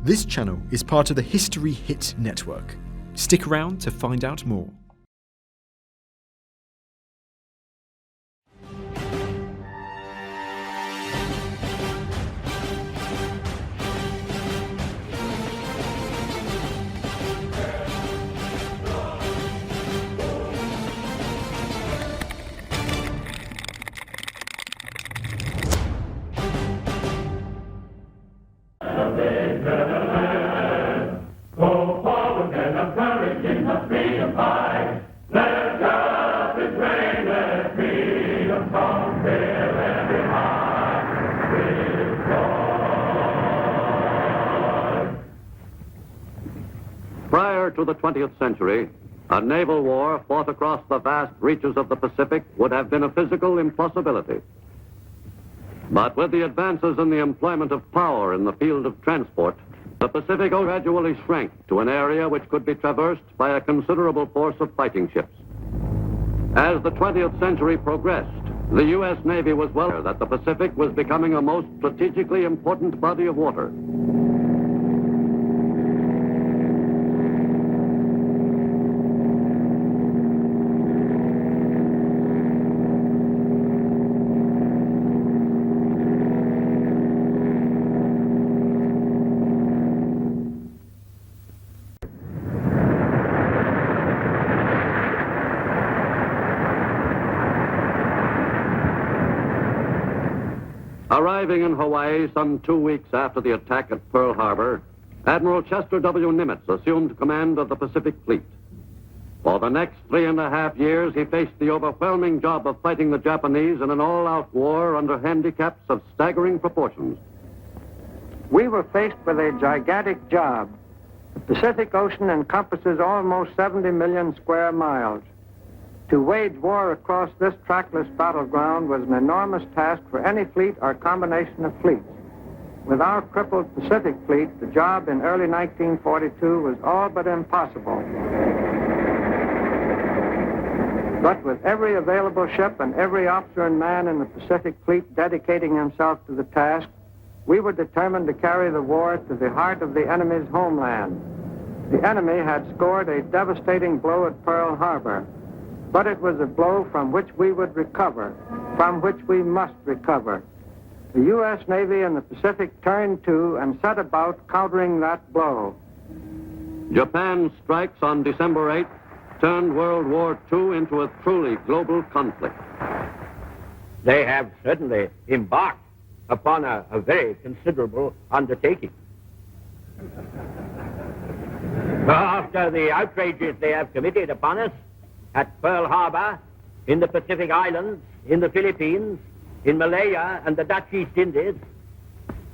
This channel is part of the History Hit network. Stick around to find out more. Prior to the 20th century, a naval war fought across the vast reaches of the Pacific would have been a physical impossibility. But with the advances in the employment of power in the field of transport, the Pacific gradually shrank to an area which could be traversed by a considerable force of fighting ships. As the 20th century progressed, the U.S. Navy was well aware that the Pacific was becoming a most strategically important body of water. Arriving in Hawaii some 2 weeks after the attack at Pearl Harbor, Admiral Chester W. Nimitz assumed command of the Pacific Fleet. For the next 3.5 years, he faced the overwhelming job of fighting the Japanese in an all-out war under handicaps of staggering proportions. We were faced with a gigantic job. The Pacific Ocean encompasses almost 70 million square miles. To wage war across this trackless battleground was an enormous task for any fleet or combination of fleets. With our crippled Pacific Fleet, the job in early 1942 was all but impossible. But with every available ship and every officer and man in the Pacific Fleet dedicating himself to the task, we were determined to carry the war to the heart of the enemy's homeland. The enemy had scored a devastating blow at Pearl Harbor. But it was a blow from which we would recover, from which we must recover. The U.S. Navy and the Pacific turned to and set about countering that blow. Japan's strikes on December 8th turned World War II into a truly global conflict. They have certainly embarked upon a very considerable undertaking. After the outrages they have committed upon us, at Pearl Harbor, in the Pacific Islands, in the Philippines, in Malaya and the Dutch East Indies,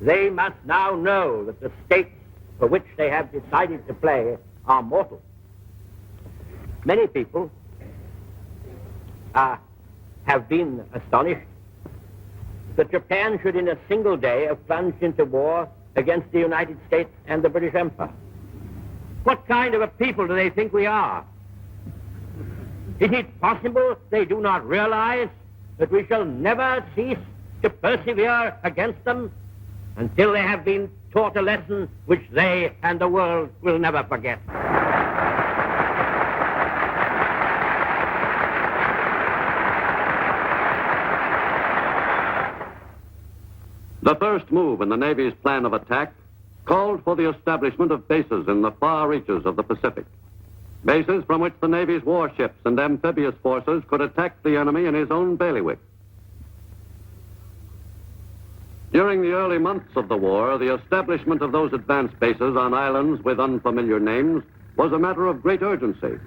they must now know that the stakes for which they have decided to play are mortal. Many people have been astonished that Japan should in a single day have plunged into war against the United States and the British Empire. What kind of a people do they think we are? Is it possible they do not realize that we shall never cease to persevere against them until they have been taught a lesson which they and the world will never forget? The first move in the Navy's plan of attack called for the establishment of bases in the far reaches of the Pacific. Bases from which the Navy's warships and amphibious forces could attack the enemy in his own bailiwick. During the early months of the war, the establishment of those advanced bases on islands with unfamiliar names was a matter of great urgency.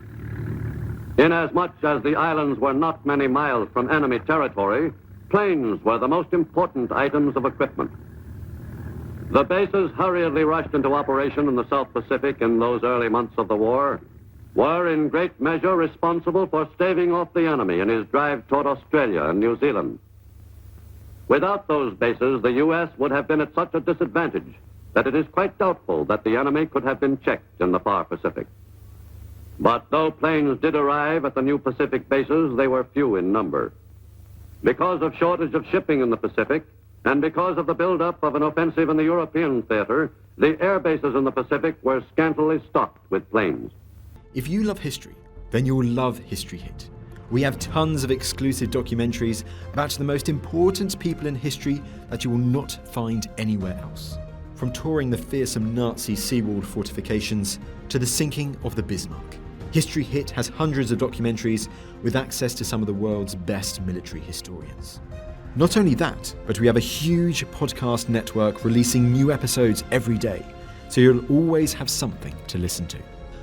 Inasmuch as the islands were not many miles from enemy territory, planes were the most important items of equipment. The bases hurriedly rushed into operation in the South Pacific in those early months of the war were in great measure responsible for staving off the enemy in his drive toward Australia and New Zealand. Without those bases, the U.S. would have been at such a disadvantage that it is quite doubtful that the enemy could have been checked in the far Pacific. But though planes did arrive at the new Pacific bases, they were few in number. Because of shortage of shipping in the Pacific, And because of the buildup of an offensive in the European theater, the air bases in the Pacific were scantily stocked with planes. If you love history, then you'll love History Hit. We have tons of exclusive documentaries about the most important people in history that you will not find anywhere else. From touring the fearsome Nazi seawall fortifications to the sinking of the Bismarck. History Hit has hundreds of documentaries with access to some of the world's best military historians. Not only that, but we have a huge podcast network releasing new episodes every day, so you'll always have something to listen to.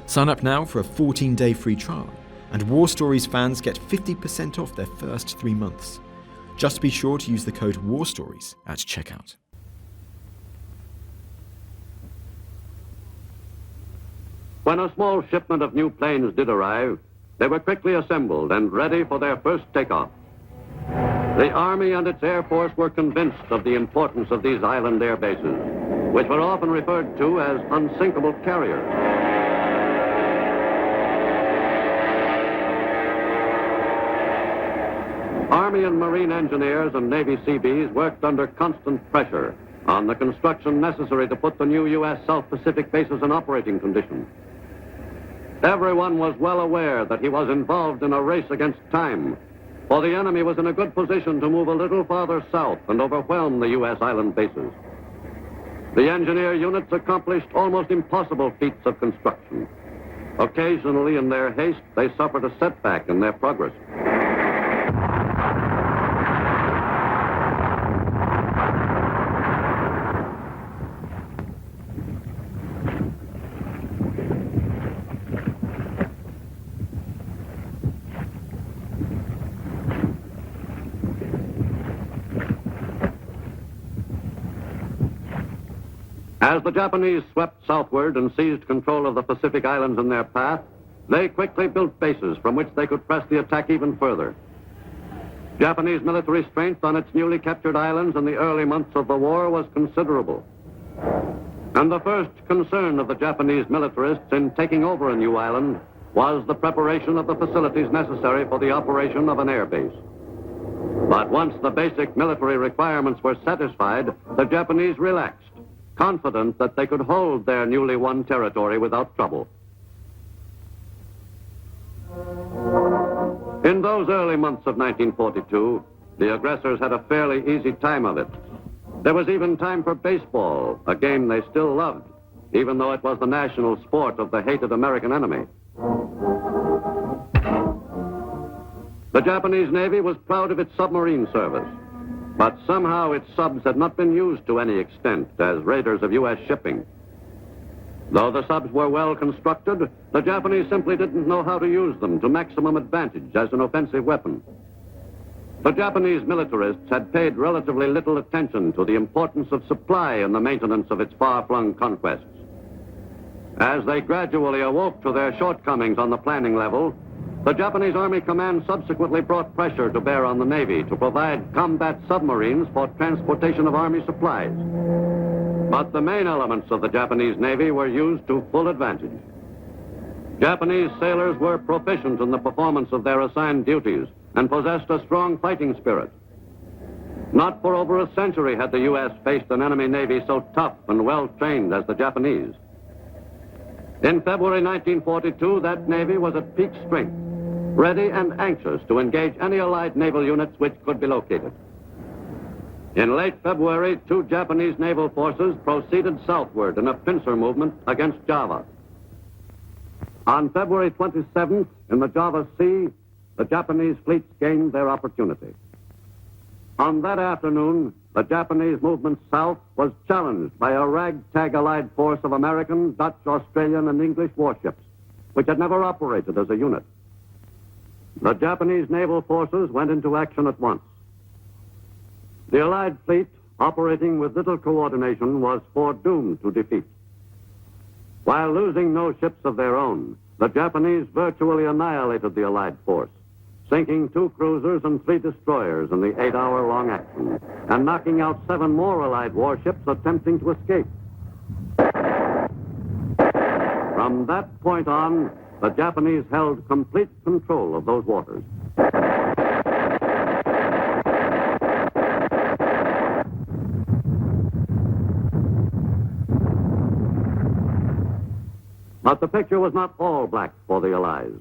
Sign up now for a 14-day free trial, and War Stories fans get 50% off their first 3 months. Just be sure to use the code WARSTORIES at checkout. When a small shipment of new planes did arrive, they were quickly assembled and ready for their first takeoff. The Army and its Air Force were convinced of the importance of these island air bases, which were often referred to as unsinkable carriers. Army and Marine engineers and Navy Seabees worked under constant pressure on the construction necessary to put the new U.S. South Pacific bases in operating condition. Everyone was well aware that he was involved in a race against time, for the enemy was in a good position to move a little farther south and overwhelm the U.S. island bases. The engineer units accomplished almost impossible feats of construction. Occasionally, in their haste, they suffered a setback in their progress. As the Japanese swept southward and seized control of the Pacific Islands in their path, they quickly built bases from which they could press the attack even further. Japanese military strength on its newly captured islands in the early months of the war was considerable. And the first concern of the Japanese militarists in taking over a new island was the preparation of the facilities necessary for the operation of an air base. But once the basic military requirements were satisfied, the Japanese relaxed, confident that they could hold their newly won territory without trouble. In those early months of 1942, the aggressors had a fairly easy time of it. There was even time for baseball, a game they still loved, even though it was the national sport of the hated American enemy. The Japanese Navy was proud of its submarine service, but somehow its subs had not been used to any extent as raiders of U.S. shipping. Though the subs were well constructed, the Japanese simply didn't know how to use them to maximum advantage as an offensive weapon. The Japanese militarists had paid relatively little attention to the importance of supply in the maintenance of its far-flung conquests. As they gradually awoke to their shortcomings on the planning level, the Japanese Army Command subsequently brought pressure to bear on the Navy to provide combat submarines for transportation of Army supplies. But the main elements of the Japanese Navy were used to full advantage. Japanese sailors were proficient in the performance of their assigned duties and possessed a strong fighting spirit. Not for over a century had the U.S. faced an enemy Navy so tough and well-trained as the Japanese. In February 1942, that Navy was at peak strength, ready and anxious to engage any Allied naval units which could be located. In late February, 2 Japanese naval forces proceeded southward in a pincer movement against Java. On February 27th, in the Java Sea, the Japanese fleets gained their opportunity. On that afternoon, the Japanese movement south was challenged by a ragtag Allied force of American, Dutch, Australian, and English warships, which had never operated as a unit. The Japanese naval forces went into action at once. The Allied fleet, operating with little coordination, was foredoomed to defeat. While losing no ships of their own, the Japanese virtually annihilated the Allied force, sinking 2 cruisers and 3 destroyers in the 8-hour-long action, and knocking out 7 more Allied warships attempting to escape. From that point on, the Japanese held complete control of those waters. But the picture was not all black for the Allies.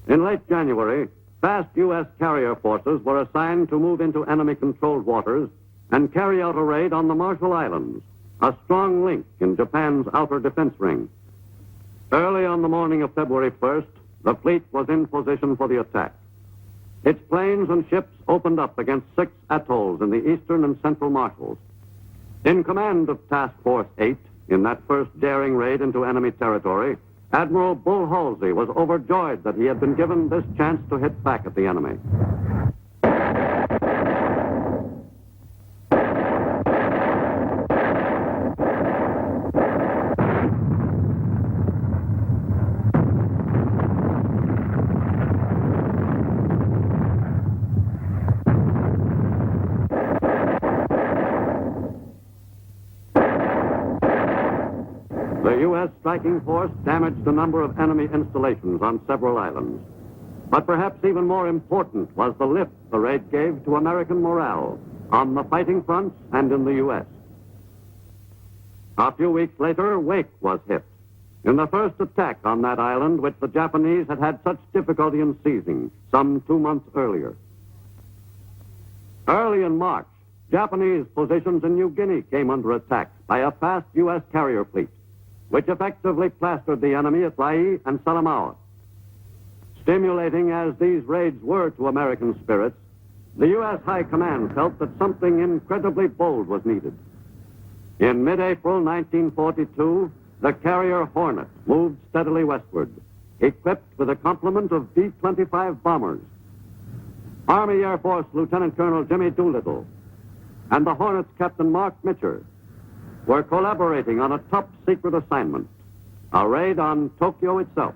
In late January, fast U.S. carrier forces were assigned to move into enemy-controlled waters and carry out a raid on the Marshall Islands, a strong link in Japan's outer defense ring. Early on the morning of February 1st, the fleet was in position for the attack. Its planes and ships opened up against 6 atolls in the eastern and central Marshalls. In command of Task Force 8, in that first daring raid into enemy territory, Admiral Bull Halsey was overjoyed that he had been given this chance to hit back at the enemy. The U.S. striking force damaged a number of enemy installations on several islands. But perhaps even more important was the lift the raid gave to American morale on the fighting fronts and in the U.S. A few weeks later, Wake was hit in the first attack on that island, which the Japanese had had such difficulty in seizing some 2 months earlier. Early in March, Japanese positions in New Guinea came under attack by a fast U.S. carrier fleet, which effectively plastered the enemy at Lae and Salamaua. Stimulating as these raids were to American spirits, the U.S. High Command felt that something incredibly bold was needed. In mid-April 1942, the carrier Hornet moved steadily westward, equipped with a complement of B-25 bombers. Army Air Force Lieutenant Colonel Jimmy Doolittle and the Hornet's Captain Mark Mitcher were collaborating on a top-secret assignment, a raid on Tokyo itself.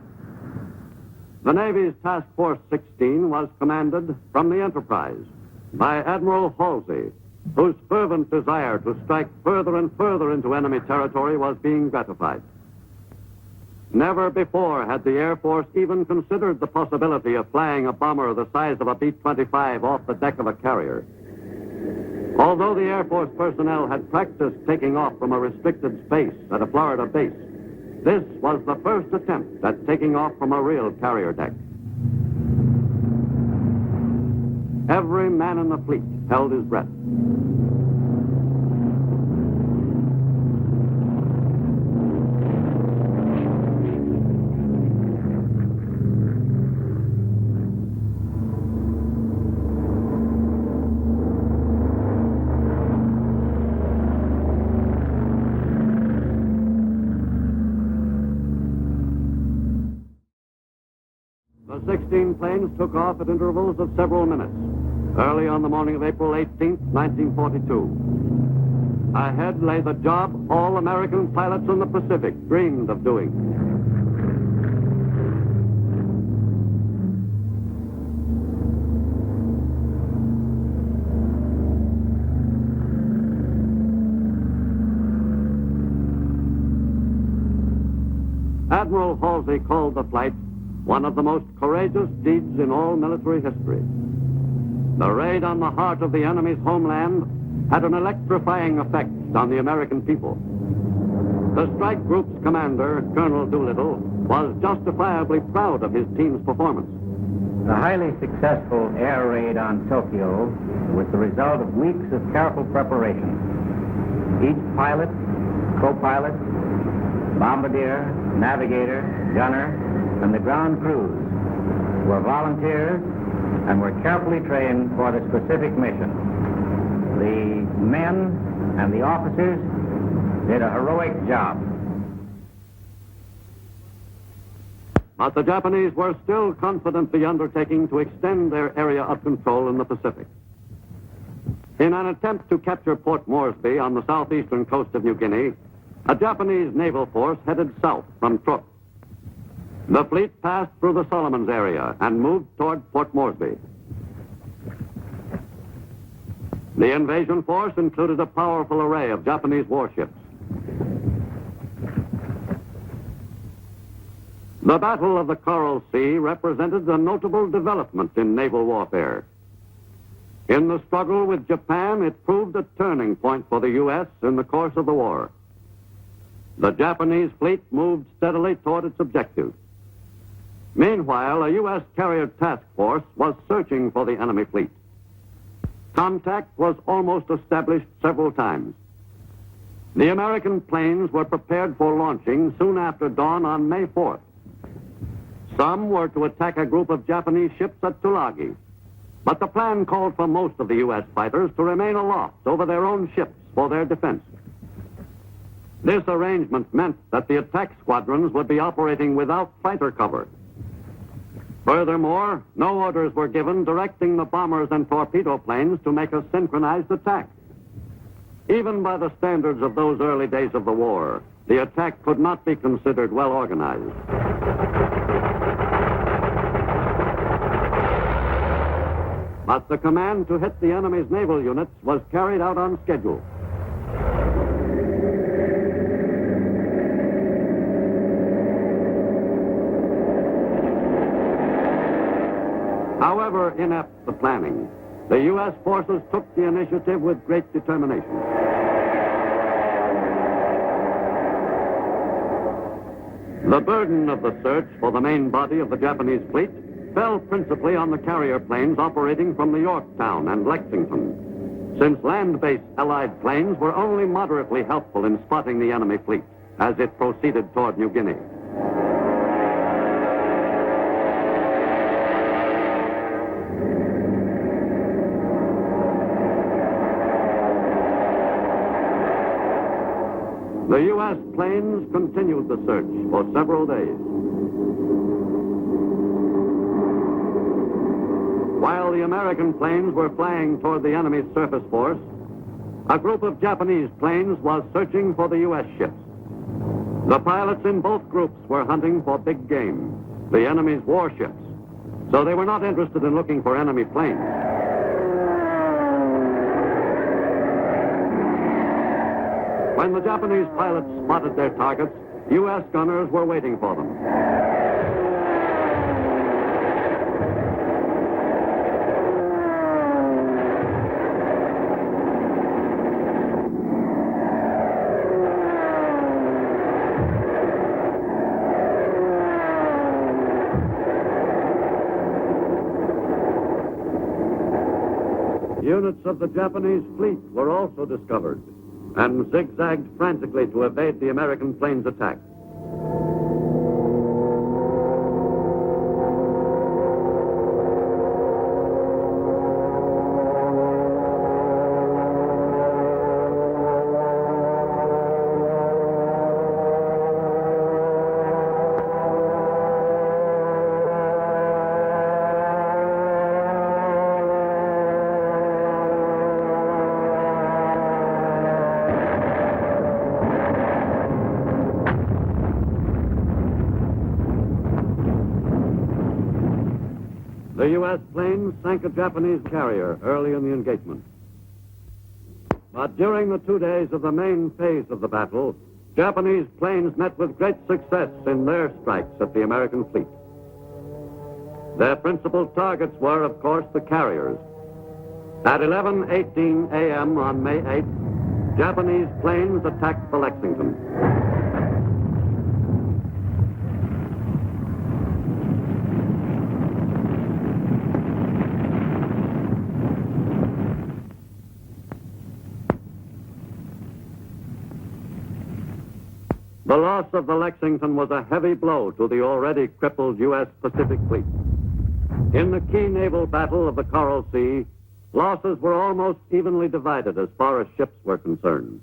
The Navy's Task Force 16 was commanded from the Enterprise by Admiral Halsey, whose fervent desire to strike further and further into enemy territory was being gratified. Never before had the Air Force even considered the possibility of flying a bomber the size of a B-25 off the deck of a carrier. Although the Air Force personnel had practiced taking off from a restricted space at a Florida base, this was the first attempt at taking off from a real carrier deck. Every man in the fleet held his breath. The 16 planes took off at intervals of several minutes, early on the morning of April 18, 1942. Ahead lay the job all American pilots in the Pacific dreamed of doing. Admiral Halsey called the flight one of the most courageous deeds in all military history. The raid on the heart of the enemy's homeland had an electrifying effect on the American people. The strike group's commander, Colonel Doolittle, was justifiably proud of his team's performance. The highly successful air raid on Tokyo was the result of weeks of careful preparation. Each pilot, co-pilot, bombardier, navigator, gunner, and the ground crews were volunteers and were carefully trained for the specific mission. The men and the officers did a heroic job. But the Japanese were still confidently undertaking to extend their area of control in the Pacific. In an attempt to capture Port Moresby on the southeastern coast of New Guinea, a Japanese naval force headed south from Truk. The fleet passed through the Solomons area and moved toward Port Moresby. The invasion force included a powerful array of Japanese warships. The Battle of the Coral Sea represented a notable development in naval warfare. In the struggle with Japan, it proved a turning point for the U.S. in the course of the war. The Japanese fleet moved steadily toward its objective. Meanwhile, a U.S. carrier task force was searching for the enemy fleet. Contact was almost established several times. The American planes were prepared for launching soon after dawn on May 4th. Some were to attack a group of Japanese ships at Tulagi, but the plan called for most of the U.S. fighters to remain aloft over their own ships for their defense. This arrangement meant that the attack squadrons would be operating without fighter cover. Furthermore, no orders were given directing the bombers and torpedo planes to make a synchronized attack. Even by the standards of those early days of the war, the attack could not be considered well organized. But the command to hit the enemy's naval units was carried out on schedule. However inept the planning, the U.S. forces took the initiative with great determination. The burden of the search for the main body of the Japanese fleet fell principally on the carrier planes operating from the Yorktown and Lexington, since land-based Allied planes were only moderately helpful in spotting the enemy fleet as it proceeded toward New Guinea. The U.S. planes continued the search for several days. While the American planes were flying toward the enemy's surface force, a group of Japanese planes was searching for the U.S. ships. The pilots in both groups were hunting for big game, the enemy's warships, so they were not interested in looking for enemy planes. When the Japanese pilots spotted their targets, U.S. gunners were waiting for them. Units of the Japanese fleet were also discovered and zigzagged frantically to evade the American planes' attack. The U.S. planes sank a Japanese carrier early in the engagement. But during the 2 days of the main phase of the battle, Japanese planes met with great success in their strikes at the American fleet. Their principal targets were, of course, the carriers. At 11:18 a.m. on May 8th, Japanese planes attacked the Lexington. The loss of the Lexington was a heavy blow to the already crippled U.S. Pacific Fleet. In the key naval battle of the Coral Sea, losses were almost evenly divided as far as ships were concerned.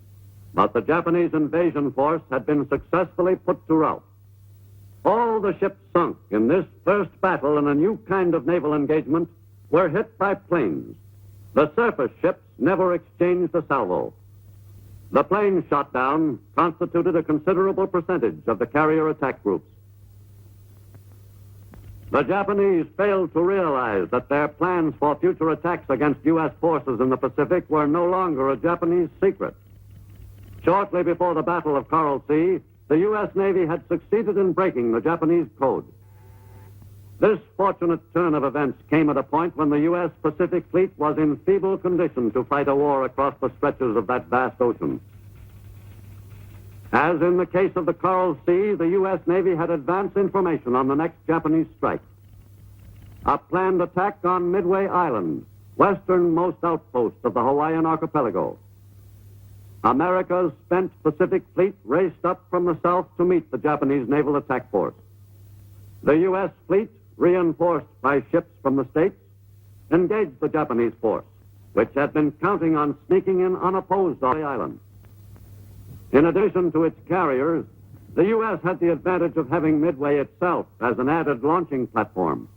But the Japanese invasion force had been successfully put to rout. All the ships sunk in this first battle in a new kind of naval engagement were hit by planes. The surface ships never exchanged a salvo. The planes shot down constituted a considerable percentage of the carrier attack groups. The Japanese failed to realize that their plans for future attacks against U.S. forces in the Pacific were no longer a Japanese secret. Shortly before the Battle of Coral Sea, the U.S. Navy had succeeded in breaking the Japanese code. This fortunate turn of events came at a point when the U.S. Pacific Fleet was in feeble condition to fight a war across the stretches of that vast ocean. As in the case of the Coral Sea, the U.S. Navy had advance information on the next Japanese strike. A planned attack on Midway Island, westernmost outpost of the Hawaiian archipelago. America's spent Pacific Fleet raced up from the south to meet the Japanese naval attack force. The U.S. fleet, reinforced by ships from the States, engaged the Japanese force, which had been counting on sneaking in unopposed on the island. In addition to its carriers, the U.S. had the advantage of having Midway itself as an added launching platform.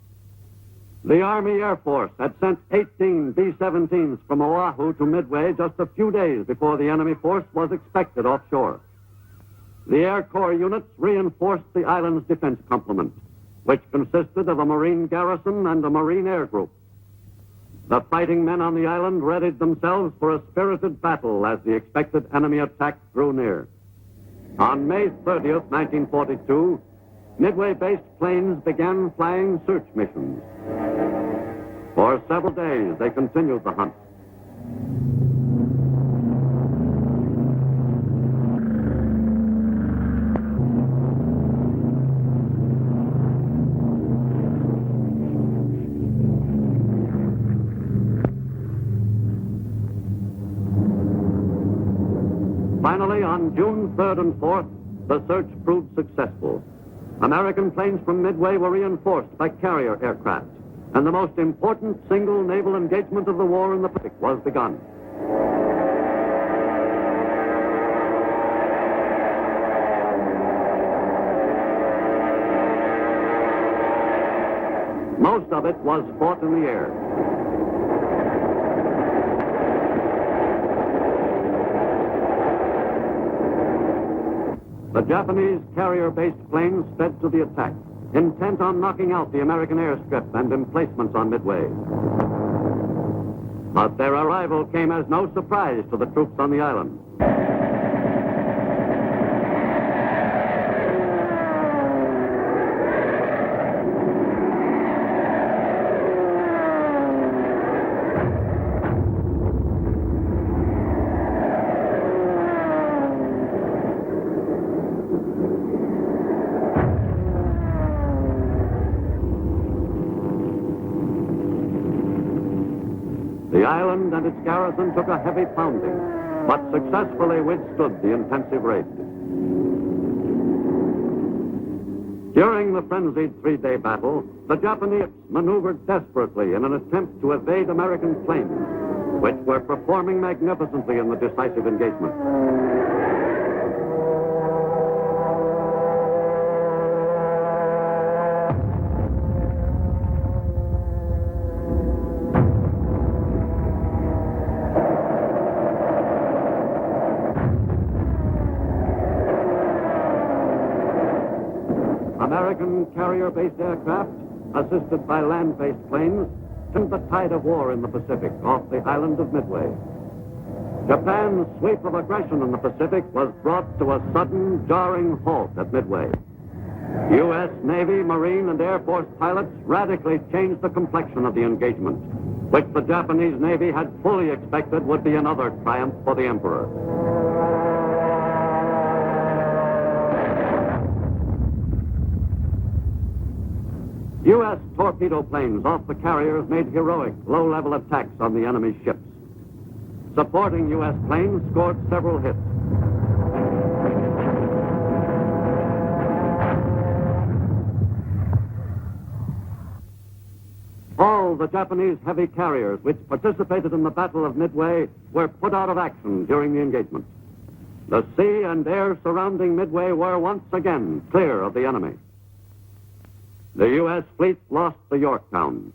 The Army Air Force had sent 18 B-17s from Oahu to Midway just a few days before the enemy force was expected offshore. The Air Corps units reinforced the island's defense complement, which consisted of a Marine garrison and a Marine air group. The fighting men on the island readied themselves for a spirited battle as the expected enemy attack drew near. On May 30th, 1942, Midway-based planes began flying search missions. For several days, they continued the hunt. Finally, on June 3rd and 4th, the search proved successful. American planes from Midway were reinforced by carrier aircraft, and the most important single naval engagement of the war in the Pacific was begun. Most of it was fought in the air. The Japanese carrier-based planes sped to the attack, intent on knocking out the American airstrip and emplacements on Midway. But their arrival came as no surprise to the troops on the island. The island and its garrison took a heavy pounding, but successfully withstood the intensive raid. During the frenzied three-day battle, the Japanese maneuvered desperately in an attempt to evade American planes, which were performing magnificently in the decisive engagement. American carrier-based aircraft, assisted by land-based planes, turned the tide of war in the Pacific off the island of Midway. Japan's sweep of aggression in the Pacific was brought to a sudden, jarring halt at Midway. U.S. Navy, Marine, and Air Force pilots radically changed the complexion of the engagement, which the Japanese Navy had fully expected would be another triumph for the Emperor. U.S. torpedo planes off the carriers made heroic low-level attacks on the enemy's ships. Supporting U.S. planes scored several hits. All the Japanese heavy carriers which participated in the Battle of Midway were put out of action during the engagement. The sea and air surrounding Midway were once again clear of the enemy. The U.S. fleet lost the Yorktown,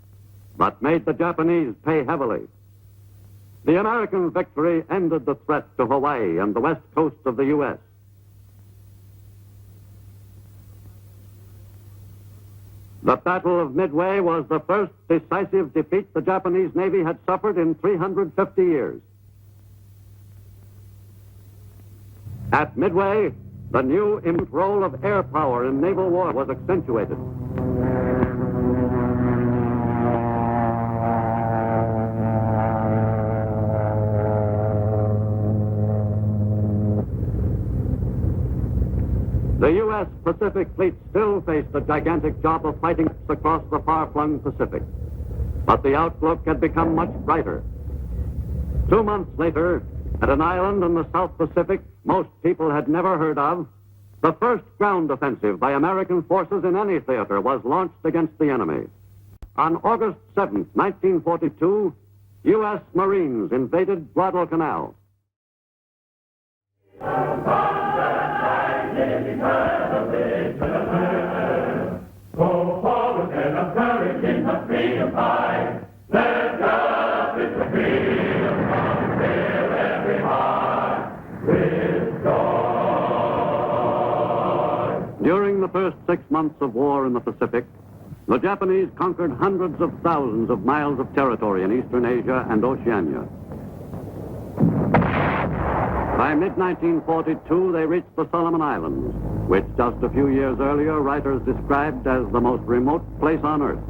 but made the Japanese pay heavily. The American victory ended the threat to Hawaii and the west coast of the U.S. The Battle of Midway was the first decisive defeat the Japanese Navy had suffered in 350 years. At Midway, the new role of air power in naval war was accentuated. The U.S. Pacific Fleet still faced the gigantic job of fighting across the far-flung Pacific. But the outlook had become much brighter. 2 months later, at an island in the South Pacific most people had never heard of, the first ground offensive by American forces in any theater was launched against the enemy. On August 7, 1942, U.S. Marines invaded Guadalcanal. Go forward, men of courage in the freedom fight. Let justice and freedom come and fill every heart with joy. During the first 6 months of war in the Pacific, the Japanese conquered hundreds of thousands of miles of territory in Eastern Asia and Oceania. By mid-1942, they reached the Solomon Islands, which just a few years earlier writers described as the most remote place on Earth,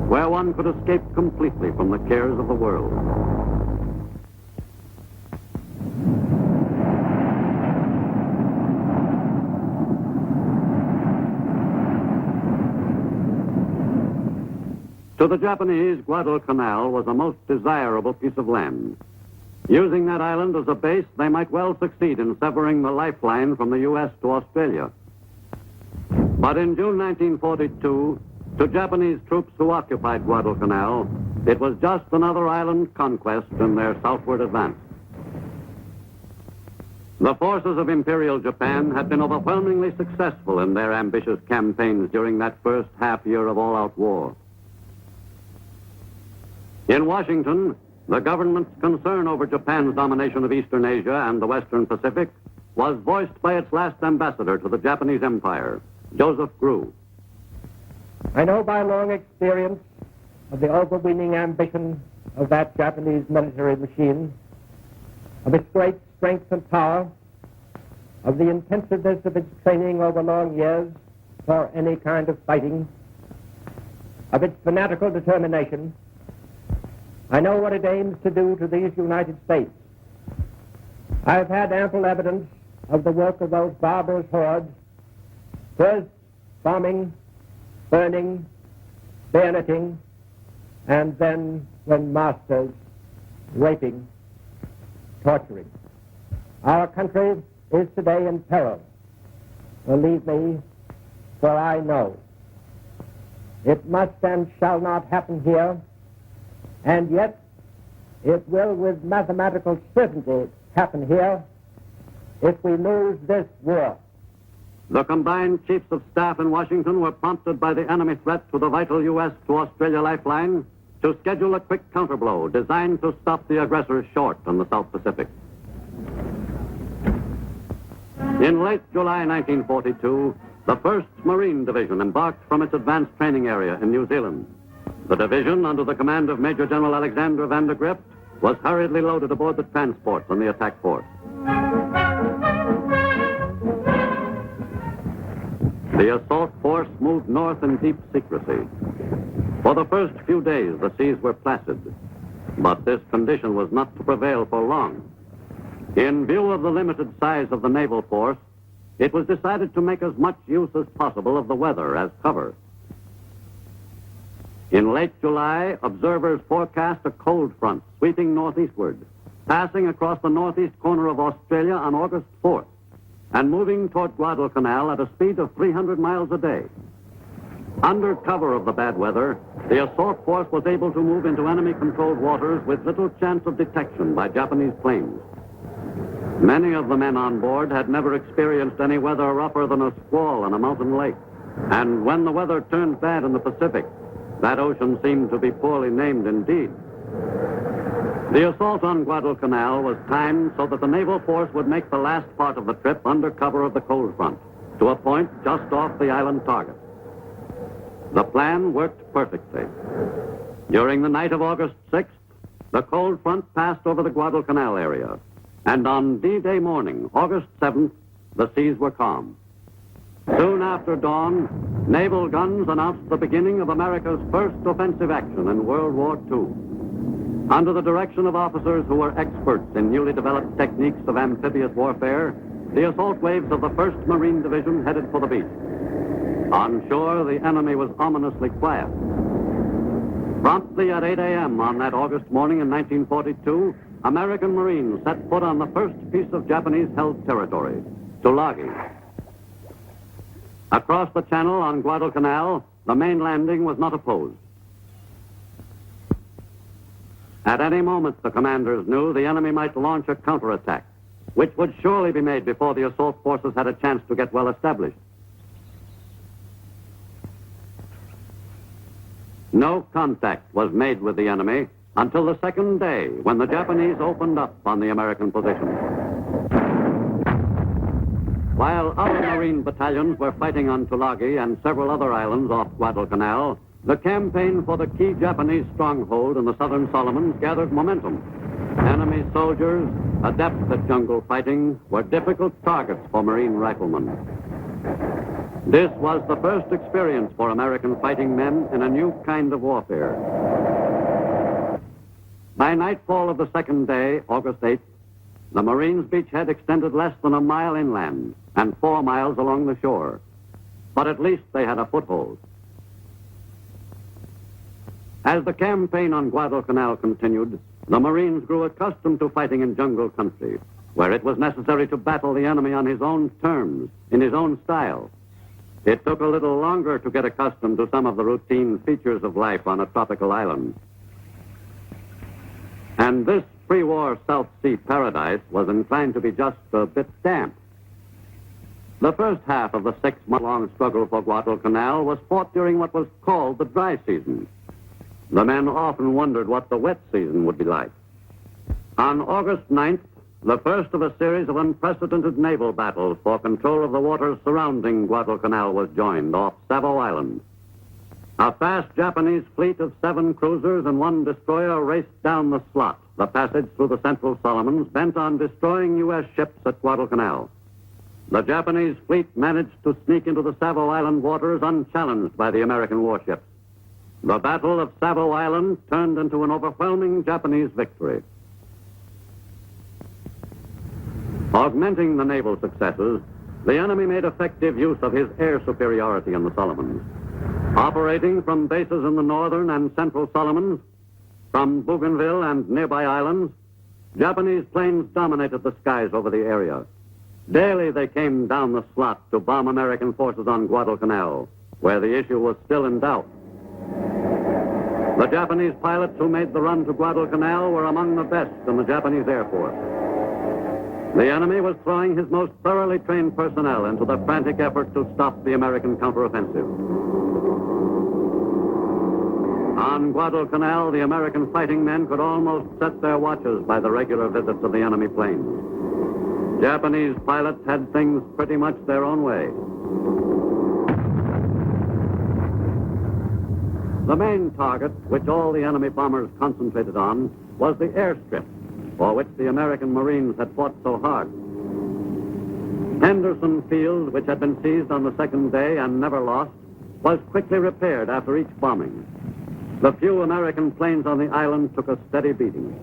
where one could escape completely from the cares of the world. To the Japanese, Guadalcanal was a most desirable piece of land. Using that island as a base, they might well succeed in severing the lifeline from the U.S. to Australia. But in June 1942, to Japanese troops who occupied Guadalcanal, it was just another island conquest in their southward advance. The forces of Imperial Japan had been overwhelmingly successful in their ambitious campaigns during that first half year of all-out war. In Washington, the government's concern over Japan's domination of Eastern Asia and the Western Pacific was voiced by its last ambassador to the Japanese Empire, Joseph Grew. I know by long experience of the overweening ambition of that Japanese military machine, of its great strength and power, of the intensiveness of its training over long years for any kind of fighting, of its fanatical determination. I know what it aims to do to these United States. I have had ample evidence of the work of those barbarous hordes, first bombing, burning, bayoneting, and then, when masters, raping, torturing. Our country is today in peril. Believe me, for I know. It must and shall not happen here, and yet it will with mathematical certainty happen here if we lose this war. The combined chiefs of staff in Washington were prompted by the enemy threat to the vital U.S. to Australia lifeline to schedule a quick counterblow designed to stop the aggressors short in the South Pacific. In late July 1942, the 1st Marine Division embarked from its advanced training area in New Zealand. The division, under the command of Major General Alexander van der Grift, was hurriedly loaded aboard the transports on the attack force. The assault force moved north in deep secrecy. For the first few days, the seas were placid, but this condition was not to prevail for long. In view of the limited size of the naval force, it was decided to make as much use as possible of the weather as cover. In late July, observers forecast a cold front sweeping northeastward, passing across the northeast corner of Australia on August 4th, and moving toward Guadalcanal at a speed of 300 miles a day. Under cover of the bad weather, the assault force was able to move into enemy-controlled waters with little chance of detection by Japanese planes. Many of the men on board had never experienced any weather rougher than a squall on a mountain lake. And when the weather turned bad in the Pacific, that ocean seemed to be poorly named indeed. The assault on Guadalcanal was timed so that the naval force would make the last part of the trip under cover of the cold front, to a point just off the island target. The plan worked perfectly. During the night of August 6th, the cold front passed over the Guadalcanal area, and on D-Day morning, August 7th, the seas were calm. Soon after dawn, naval guns announced the beginning of America's first offensive action in World War II. Under the direction of officers who were experts in newly developed techniques of amphibious warfare, the assault waves of the 1st Marine Division headed for the beach. On shore, the enemy was ominously quiet. Promptly at 8 a.m. on that August morning in 1942, American Marines set foot on the first piece of Japanese-held territory, Tulagi. Across the channel on Guadalcanal, the main landing was not opposed. At any moment, the commanders knew the enemy might launch a counterattack, which would surely be made before the assault forces had a chance to get well established. No contact was made with the enemy until the 2nd day, when the Japanese opened up on the American position. While other Marine battalions were fighting on Tulagi and several other islands off Guadalcanal, the campaign for the key Japanese stronghold in the southern Solomons gathered momentum. Enemy soldiers, adept at jungle fighting, were difficult targets for Marine riflemen. This was the first experience for American fighting men in a new kind of warfare. By nightfall of the 2nd day, August 8th, the Marines' beachhead extended less than a mile inland and 4 miles along the shore. But at least they had a foothold. As the campaign on Guadalcanal continued, the Marines grew accustomed to fighting in jungle country, where it was necessary to battle the enemy on his own terms, in his own style. It took a little longer to get accustomed to some of the routine features of life on a tropical island. And this pre-war South Sea paradise was inclined to be just a bit damp. The first half of the 6-month-long struggle for Guadalcanal was fought during what was called the dry season. The men often wondered what the wet season would be like. On August 9th, the first of a series of unprecedented naval battles for control of the waters surrounding Guadalcanal was joined off Savo Island. A fast Japanese fleet of 7 cruisers and 1 destroyer raced down the slot, the passage through the central Solomons, bent on destroying U.S. ships at Guadalcanal. The Japanese fleet managed to sneak into the Savo Island waters unchallenged by the American warships. The Battle of Savo Island turned into an overwhelming Japanese victory. Augmenting the naval successes, the enemy made effective use of his air superiority in the Solomons. Operating from bases in the northern and central Solomons, from Bougainville and nearby islands, Japanese planes dominated the skies over the area. Daily they came down the slot to bomb American forces on Guadalcanal, where the issue was still in doubt. The Japanese pilots who made the run to Guadalcanal were among the best in the Japanese Air Force. The enemy was throwing his most thoroughly trained personnel into the frantic effort to stop the American counteroffensive. On Guadalcanal, the American fighting men could almost set their watches by the regular visits of the enemy planes. Japanese pilots had things pretty much their own way. The main target, which all the enemy bombers concentrated on, was the airstrip, for which the American Marines had fought so hard. Henderson Field, which had been seized on the 2nd day and never lost, was quickly repaired after each bombing. The few American planes on the island took a steady beating.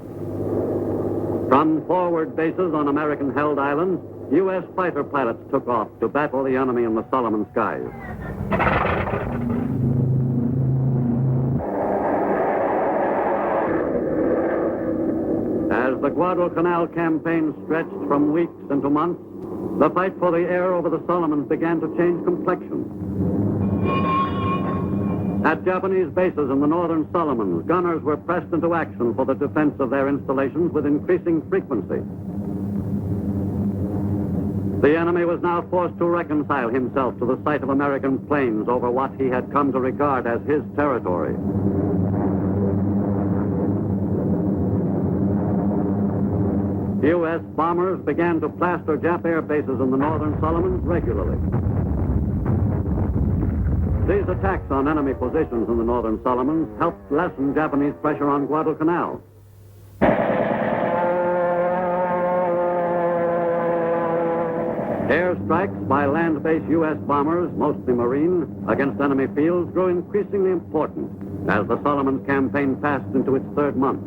From forward bases on American-held islands, U.S. fighter pilots took off to battle the enemy in the Solomon skies. As the Guadalcanal campaign stretched from weeks into months, the fight for the air over the Solomons began to change complexion. At Japanese bases in the northern Solomons, gunners were pressed into action for the defense of their installations with increasing frequency. The enemy was now forced to reconcile himself to the sight of American planes over what he had come to regard as his territory. U.S. bombers began to plaster Jap air bases in the northern Solomons regularly. These attacks on enemy positions in the northern Solomons helped lessen Japanese pressure on Guadalcanal. Airstrikes by land-based U.S. bombers, mostly Marine, against enemy fields grew increasingly important as the Solomons campaign passed into its 3rd month.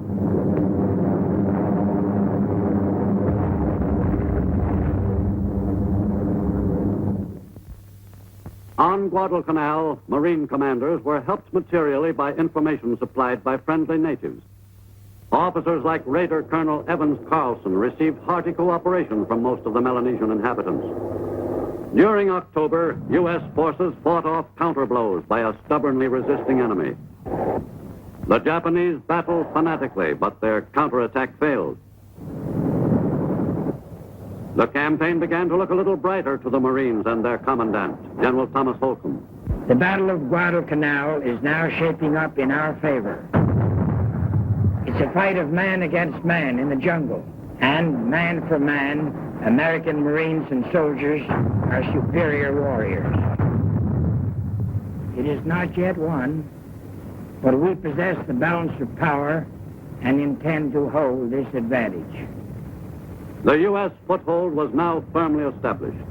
On Guadalcanal, Marine commanders were helped materially by information supplied by friendly natives. Officers like Raider Colonel Evans Carlson received hearty cooperation from most of the Melanesian inhabitants. During October, U.S. forces fought off counterblows by a stubbornly resisting enemy. The Japanese battled fanatically, but their counterattack failed. The campaign began to look a little brighter to the Marines and their commandant, General Thomas Holcomb. The Battle of Guadalcanal is now shaping up in our favor. It's a fight of man against man in the jungle, and man for man, American Marines and soldiers are superior warriors. It is not yet won, but we possess the balance of power and intend to hold this advantage. The U.S. foothold was now firmly established.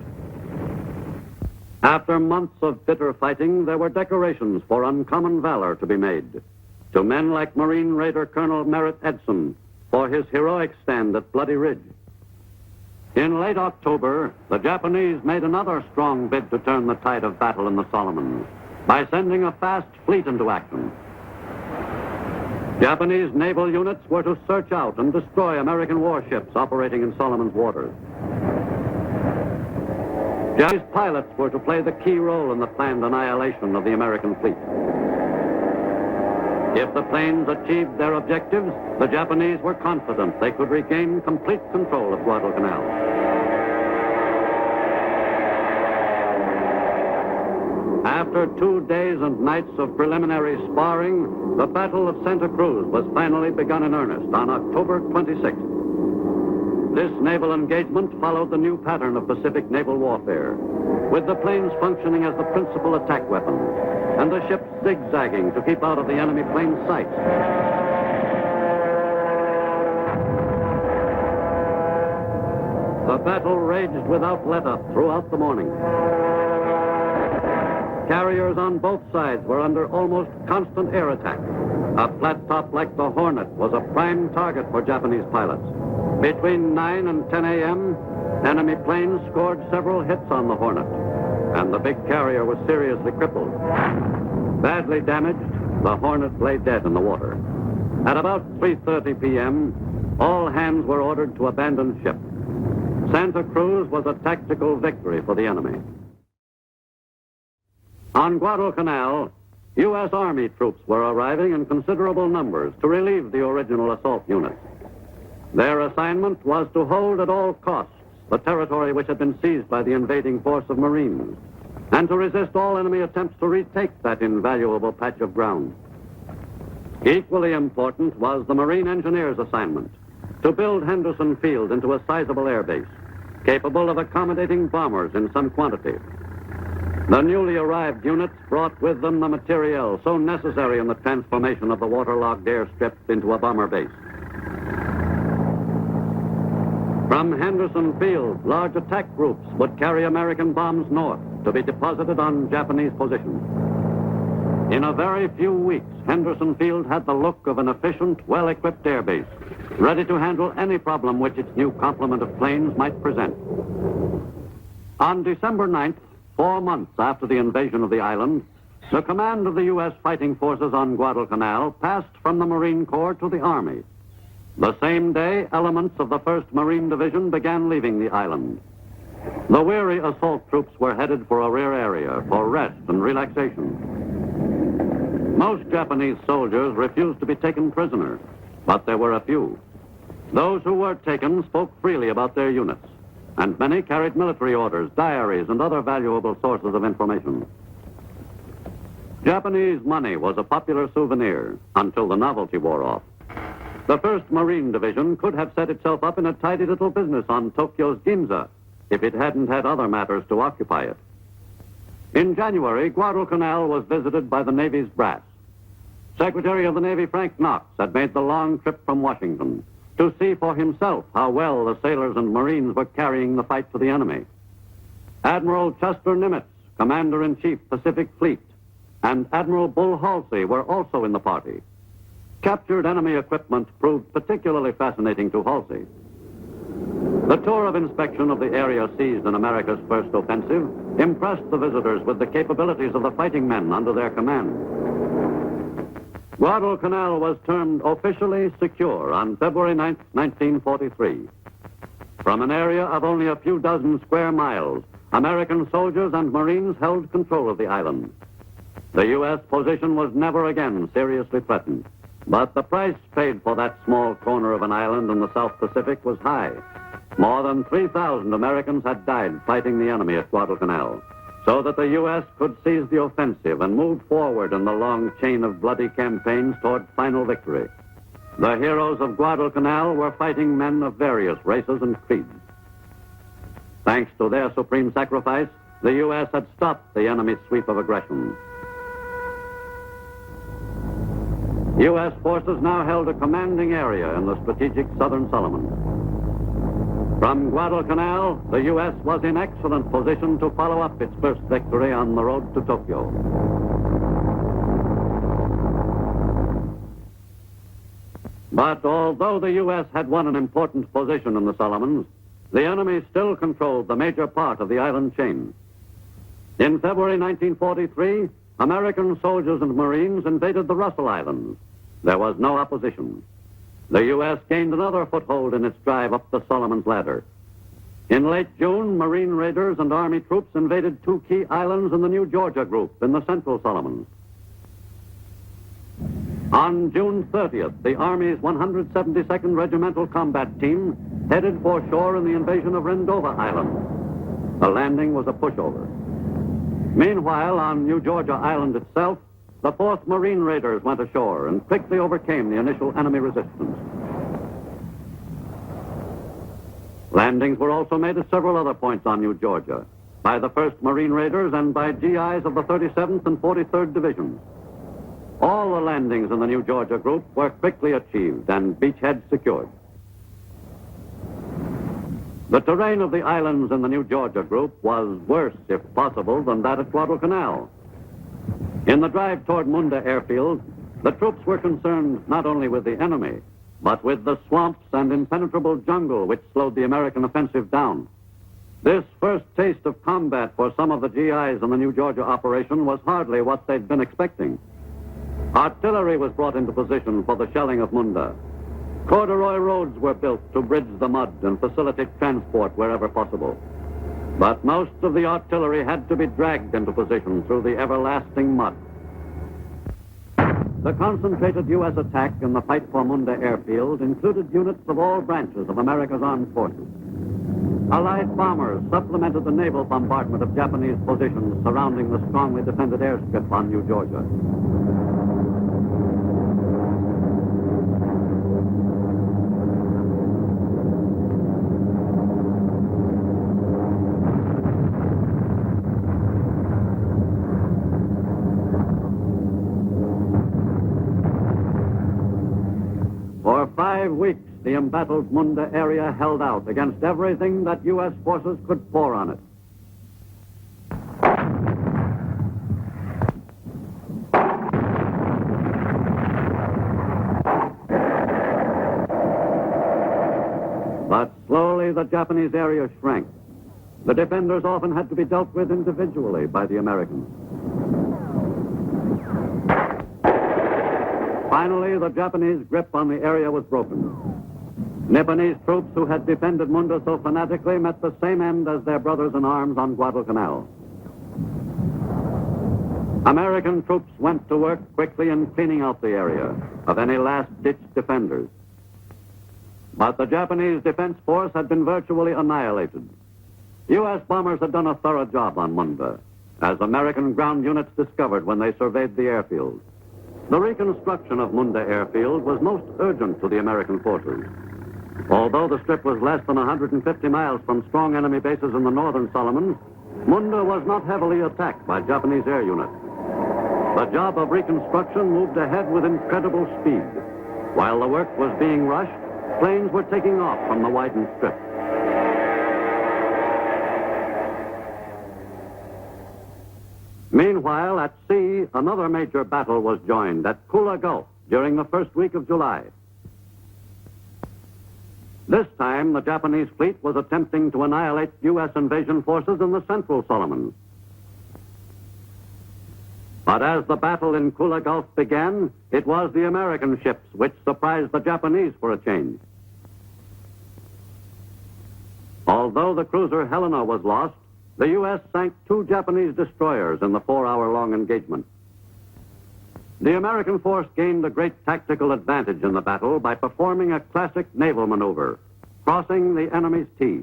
After months of bitter fighting, there were decorations for uncommon valor to be made to men like Marine Raider Colonel Merritt Edson for his heroic stand at Bloody Ridge. In late October, the Japanese made another strong bid to turn the tide of battle in the Solomons by sending a fast fleet into action. Japanese naval units were to search out and destroy American warships operating in Solomon's waters. Japanese pilots were to play the key role in the planned annihilation of the American fleet. If the planes achieved their objectives, the Japanese were confident they could regain complete control of Guadalcanal. After 2 days and nights of preliminary sparring, the Battle of Santa Cruz was finally begun in earnest on October 26th. This naval engagement followed the new pattern of Pacific naval warfare, with the planes functioning as the principal attack weapon, and the ships zigzagging to keep out of the enemy plane's sight. The battle raged without let-up throughout the morning. Carriers on both sides were under almost constant air attack. A flat top like the Hornet was a prime target for Japanese pilots. Between 9 and 10 a.m., enemy planes scored several hits on the Hornet, and the big carrier was seriously crippled. Badly damaged, the Hornet lay dead in the water. At about 3:30 p.m., all hands were ordered to abandon ship. Santa Cruz was a tactical victory for the enemy. On Guadalcanal, U.S. Army troops were arriving in considerable numbers to relieve the original assault units. Their assignment was to hold at all costs the territory which had been seized by the invading force of Marines, and to resist all enemy attempts to retake that invaluable patch of ground. Equally important was the Marine Engineers' assignment to build Henderson Field into a sizable air base, capable of accommodating bombers in some quantity. The newly arrived units brought with them the materiel so necessary in the transformation of the waterlogged airstrip into a bomber base. From Henderson Field, large attack groups would carry American bombs north to be deposited on Japanese positions. In a very few weeks, Henderson Field had the look of an efficient, well-equipped airbase, ready to handle any problem which its new complement of planes might present. On December 9th, 4 months after the invasion of the island, the command of the U.S. fighting forces on Guadalcanal passed from the Marine Corps to the Army. The same day, elements of the 1st Marine Division began leaving the island. The weary assault troops were headed for a rear area for rest and relaxation. Most Japanese soldiers refused to be taken prisoner, but there were a few. Those who were taken spoke freely about their units, and many carried military orders, diaries, and other valuable sources of information. Japanese money was a popular souvenir until the novelty wore off. The 1st Marine Division could have set itself up in a tidy little business on Tokyo's Ginza if it hadn't had other matters to occupy it. In January, Guadalcanal was visited by the Navy's brass. Secretary of the Navy Frank Knox had made the long trip from Washington to see for himself how well the sailors and Marines were carrying the fight to the enemy. Admiral Chester Nimitz, Commander-in-Chief, Pacific Fleet, and Admiral Bull Halsey were also in the party. Captured enemy equipment proved particularly fascinating to Halsey. The tour of inspection of the area seized in America's first offensive impressed the visitors with the capabilities of the fighting men under their command. Guadalcanal was termed officially secure on February 9, 1943. From an area of only a few dozen square miles, American soldiers and Marines held control of the island. The U.S. position was never again seriously threatened. But the price paid for that small corner of an island in the South Pacific was high. More than 3,000 Americans had died fighting the enemy at Guadalcanal, so that the U.S. could seize the offensive and move forward in the long chain of bloody campaigns toward final victory. The heroes of Guadalcanal were fighting men of various races and creeds. Thanks to their supreme sacrifice, the U.S. had stopped the enemy's sweep of aggression. U.S. forces now held a commanding area in the strategic southern Solomons. From Guadalcanal, the U.S. was in excellent position to follow up its first victory on the road to Tokyo. But although the U.S. had won an important position in the Solomons, the enemy still controlled the major part of the island chain. In February 1943, American soldiers and Marines invaded the Russell Islands. There was no opposition. The U.S. gained another foothold in its drive up the Solomons ladder. In late June, Marine raiders and Army troops invaded two key islands in the New Georgia group in the Central Solomons. On June 30th, the Army's 172nd Regimental Combat Team headed for shore in the invasion of Rendova Island. The landing was a pushover. Meanwhile, on New Georgia Island itself, the 4th Marine Raiders went ashore and quickly overcame the initial enemy resistance. Landings were also made at several other points on New Georgia, by the 1st Marine Raiders and by GIs of the 37th and 43rd Divisions. All the landings in the New Georgia group were quickly achieved and beachheads secured. The terrain of the islands in the New Georgia group was worse, if possible, than that at Guadalcanal. In the drive toward Munda Airfield, the troops were concerned not only with the enemy, but with the swamps and impenetrable jungle which slowed the American offensive down. This first taste of combat for some of the GIs in the New Georgia operation was hardly what they'd been expecting. Artillery was brought into position for the shelling of Munda. Corduroy roads were built to bridge the mud and facilitate transport wherever possible. But most of the artillery had to be dragged into position through the everlasting mud. The concentrated U.S. attack in the fight for Munda Airfield included units of all branches of America's armed forces. Allied bombers supplemented the naval bombardment of Japanese positions surrounding the strongly defended airstrip on New Georgia. For 5 weeks, the embattled Munda area held out against everything that U.S. forces could pour on it. But slowly the Japanese area shrank. The defenders often had to be dealt with individually by the Americans. Finally, the Japanese grip on the area was broken. Nipponese troops who had defended Munda so fanatically met the same end as their brothers in arms on Guadalcanal. American troops went to work quickly in cleaning out the area of any last-ditch defenders. But the Japanese defense force had been virtually annihilated. U.S. bombers had done a thorough job on Munda, as American ground units discovered when they surveyed the airfield. The reconstruction of Munda Airfield was most urgent to the American forces. Although the strip was less than 150 miles from strong enemy bases in the northern Solomons, Munda was not heavily attacked by Japanese air units. The job of reconstruction moved ahead with incredible speed. While the work was being rushed, planes were taking off from the widened strip. Meanwhile, at sea, another major battle was joined at Kula Gulf during the first week of July. This time, the Japanese fleet was attempting to annihilate U.S. invasion forces in the Central Solomons, But as the battle in Kula Gulf began, it was the American ships which surprised the Japanese for a change. Although the cruiser Helena was lost, the U.S. sank 2 Japanese destroyers in the 4-hour-long engagement. The American force gained a great tactical advantage in the battle by performing a classic naval maneuver, crossing the enemy's T.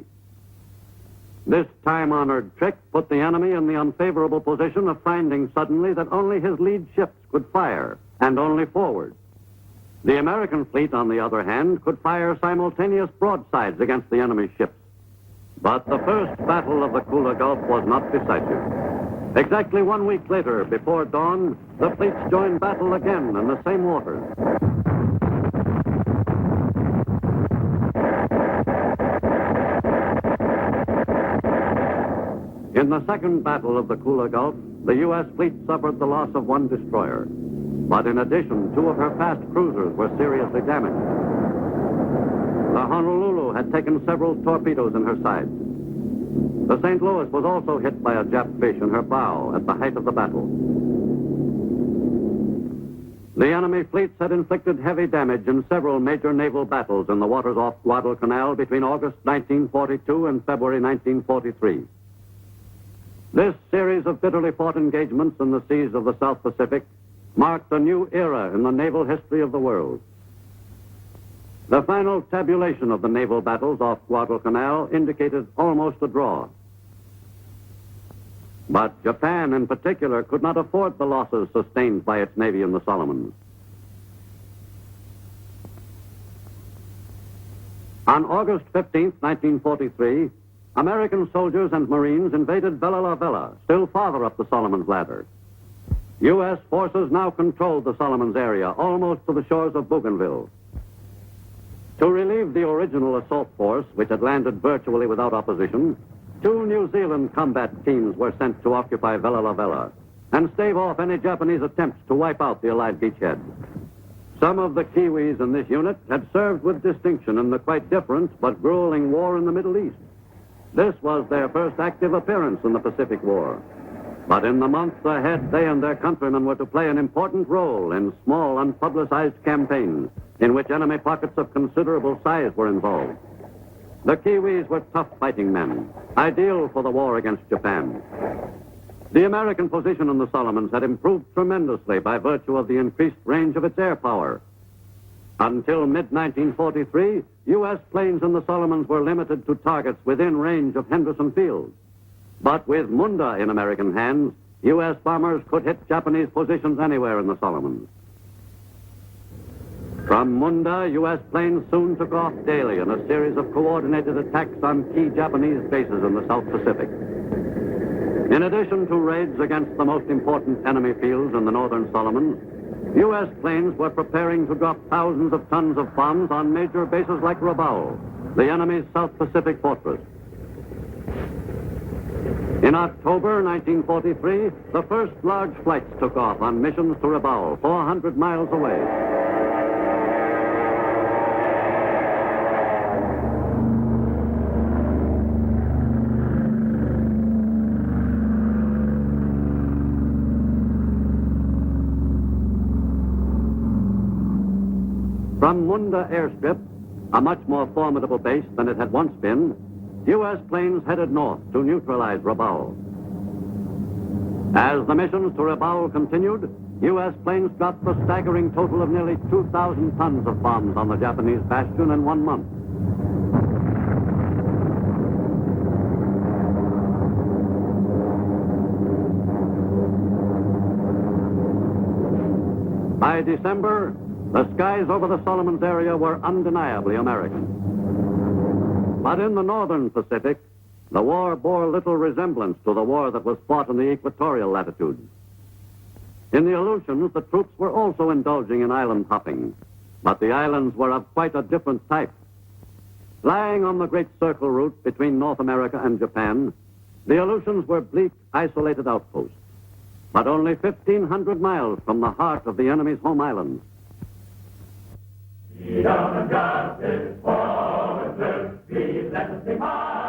This time-honored trick put the enemy in the unfavorable position of finding suddenly that only his lead ships could fire, and only forward. The American fleet, on the other hand, could fire simultaneous broadsides against the enemy's ships. But the first battle of the Kula Gulf was not decisive. Exactly 1 week later, before dawn, the fleets joined battle again in the same waters. In the second battle of the Kula Gulf, the U.S. fleet suffered the loss of 1 destroyer. But in addition, 2 of her fast cruisers were seriously damaged. The Honolulu had taken several torpedoes in her sides. The St. Louis was also hit by a Jap fish in her bow at the height of the battle. The enemy fleets had inflicted heavy damage in several major naval battles in the waters off Guadalcanal between August 1942 and February 1943. This series of bitterly fought engagements in the seas of the South Pacific marked a new era in the naval history of the world. The final tabulation of the naval battles off Guadalcanal indicated almost a draw. But Japan, in particular, could not afford the losses sustained by its navy in the Solomons. On August 15, 1943, American soldiers and Marines invaded Vella La Vella, still farther up the Solomons ladder. U.S. forces now controlled the Solomons area, almost to the shores of Bougainville. To relieve the original assault force, which had landed virtually without opposition, 2 New Zealand combat teams were sent to occupy Vella La Vella and stave off any Japanese attempts to wipe out the Allied beachhead. Some of the Kiwis in this unit had served with distinction in the quite different but grueling war in the Middle East. This was their first active appearance in the Pacific War. But in the months ahead, they and their countrymen were to play an important role in small, unpublicized campaigns in which enemy pockets of considerable size were involved. The Kiwis were tough fighting men, ideal for the war against Japan. The American position in the Solomons had improved tremendously by virtue of the increased range of its air power. Until mid-1943, U.S. planes in the Solomons were limited to targets within range of Henderson Field. But with Munda in American hands, U.S. bombers could hit Japanese positions anywhere in the Solomons. From Munda, U.S. planes soon took off daily in a series of coordinated attacks on key Japanese bases in the South Pacific. In addition to raids against the most important enemy fields in the northern Solomons, U.S. planes were preparing to drop thousands of tons of bombs on major bases like Rabaul, the enemy's South Pacific fortress. In October 1943, the first large flights took off on missions to Rabaul, 400 miles away. From Munda airstrip, a much more formidable base than it had once been, U.S. planes headed north to neutralize Rabaul. As the missions to Rabaul continued, U.S. planes dropped a staggering total of nearly 2,000 tons of bombs on the Japanese bastion in 1 month. By December, the skies over the Solomons area were undeniably American. But in the northern Pacific, the war bore little resemblance to the war that was fought in the equatorial latitudes. In the Aleutians, the troops were also indulging in island hopping, but the islands were of quite a different type. Lying on the Great Circle route between North America and Japan, the Aleutians were bleak, isolated outposts, but only 1,500 miles from the heart of the enemy's home islands. Freedom and justice for the truth, please let us be high.